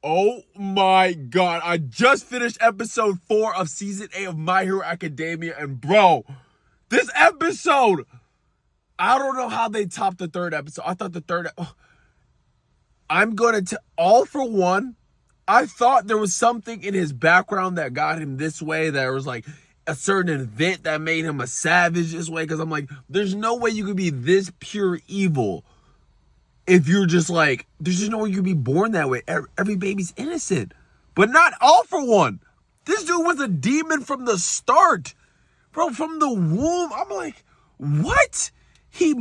Oh my god, I just finished episode 4 of season 8 of My Hero Academia, and bro, this episode, I don't know how they topped the third episode. I thought the third, I'm gonna all for one, I thought there was something in his background that got him this way, that was like a certain event that made him a savage this way, because I'm like, there's no way you could be this pure evil if you're just like, there's just no way you could be born that way. Every baby's innocent. But not all for one. This dude was a demon from the start. Bro, from the womb. I'm like, what? He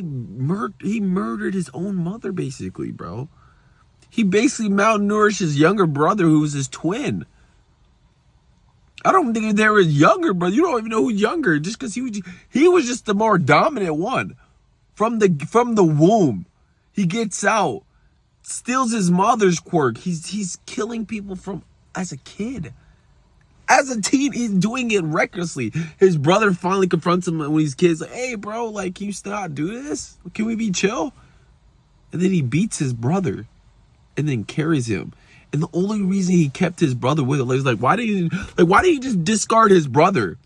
murdered his own mother, basically, bro. He basically malnourished his younger brother, who was his twin. I don't think they were younger, bro. You don't even know who's younger, just because he was just the more dominant one. From the womb, he gets out, steals his mother's quirk. He's killing people from as a kid, as a teen. He's doing it recklessly. His brother finally confronts him when he's kids, like, "Hey, bro, like, can you still not do this? Can we be chill?" And then he beats his brother, and then carries him. And the only reason he kept his brother with him is like, why did he just discard his brother?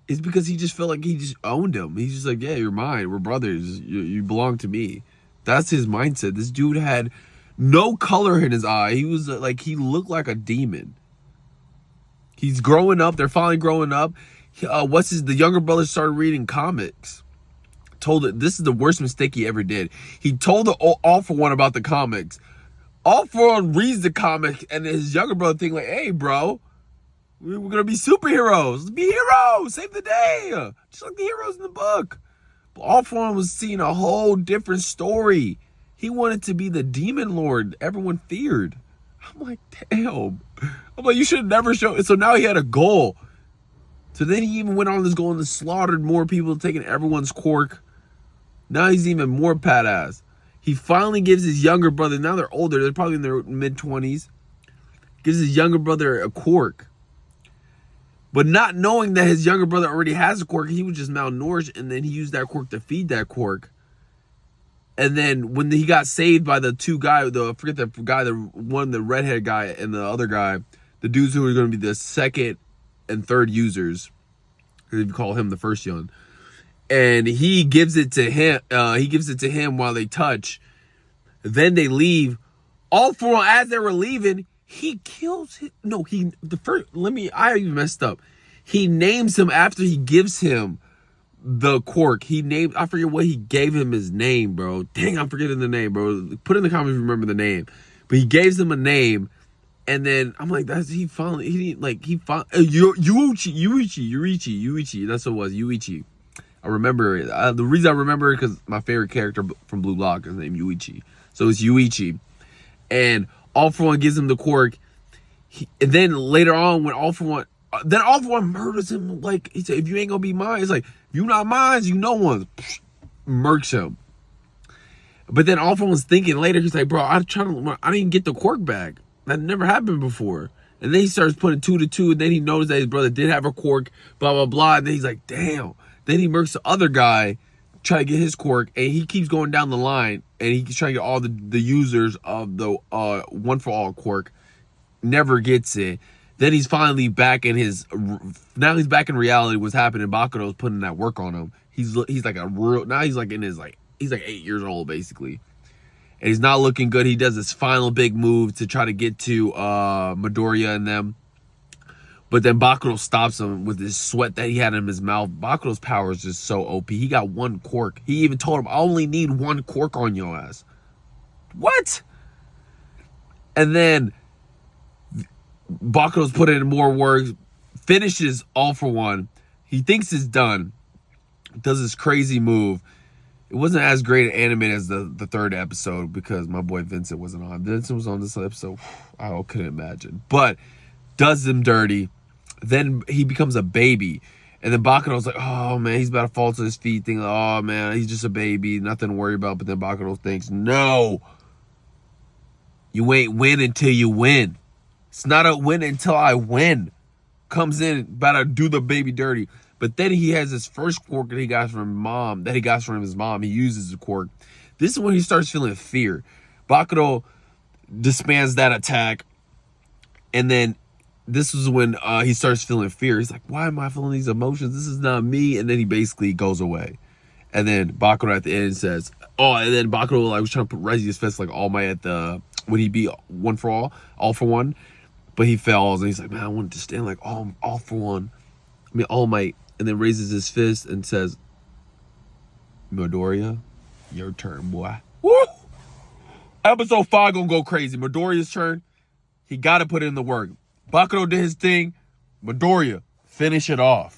Is because he just felt like he just owned him. He's just like, yeah, you're mine. We're brothers. You belong to me. That's his mindset. This dude had no color in his eye. He was like, he looked like a demon. He's growing up. They're finally growing up. The younger brother started reading comics. Told it, this is the worst mistake he ever did. He told the All For One about the comics. All For One reads the comic, and his younger brother think like, hey, bro, we're going to be superheroes. Let's be heroes. Save the day. Just like the heroes in the book. But All For One was seeing a whole different story. He wanted to be the demon lord everyone feared. I'm like, damn. I'm like, you should have never shown. So now he had a goal. So then he even went on this goal and slaughtered more people, taking everyone's quirk. Now he's even more badass. He finally gives his younger brother, now they're older, they're probably in their mid-20s, gives his younger brother a quirk. But not knowing that his younger brother already has a quirk, he was just malnourished, and then he used that quirk to feed that quirk. And then when he got saved by the two guys, I forget the guy, the redhead guy and the other guy, the dudes who were going to be the second and third users, if you call him the first one. And he gives it to him. He gives it to him while they touch. Then they leave. All For One, as they were leaving, he kills him. No, I even messed up. He names him after he gives him the quirk. I forget what he gave him his name, bro. Dang, I'm forgetting the name, bro. Put in the comments if you remember the name. But he gives him a name. And then I'm like, Yuichi. That's what it was, Yuichi. I remember it. The reason I remember it because my favorite character from Blue Lock is named Yuichi. So it's Yuichi. And All For One gives him the quirk. And then later on, when All For One murders him. Like, he said, if you ain't gonna be mine, it's like, if you not mine, you no one. Murks him. But then All For One's thinking later, he's like, bro, I didn't get the quirk back. That never happened before. And then he starts putting 2 to 2, and then he knows that his brother did have a quirk, blah, blah, blah. And then he's like, damn. Then he murks the other guy, try to get his quirk, and he keeps going down the line, and he's trying to get all the users of the One For All quirk. Never gets it. Then he's finally back in now he's back in reality. What's happening? Bakugo's putting that work on him. He's like he's like 8 years old, basically. And he's not looking good. He does this final big move to try to get to Midoriya and them. But then Bakugo stops him with his sweat that he had in his mouth. Bakugo's power is just so OP. He got one quirk. He even told him, I only need one quirk on your ass. What? And then Bakugo's put in more work, finishes All For One. He thinks it's done. Does this crazy move. It wasn't as great an anime as the third episode because my boy Vincent wasn't on. Vincent was on this episode. I couldn't imagine. But does him dirty. Then he becomes a baby. And then Bakugo's like, oh, man, he's about to fall to his feet. Thinking, oh, man, he's just a baby. Nothing to worry about. But then Bakugo thinks, no. You ain't win until you win. It's not a win until I win. Comes in, about to do the baby dirty. But then he has his first quirk that he got from his mom. He uses the quirk. This is when he starts feeling fear. Bakugo disbands that attack. And then this was when he starts feeling fear. He's like, why am I feeling these emotions? This is not me. And then he basically goes away. And then Bakugo at the end says, oh, and then Bakugo like was trying to put his fist like All Might at the, when he beat One for All for One. But he falls and he's like, man, I wanted to stand like all for one. I mean, All Might. And then raises his fist and says, Midoriya, your turn, boy. Woo! Episode 5 gonna go crazy. Midoriya's turn. He gotta put in the work. Bakugo did his thing. Midoriya, finish it off.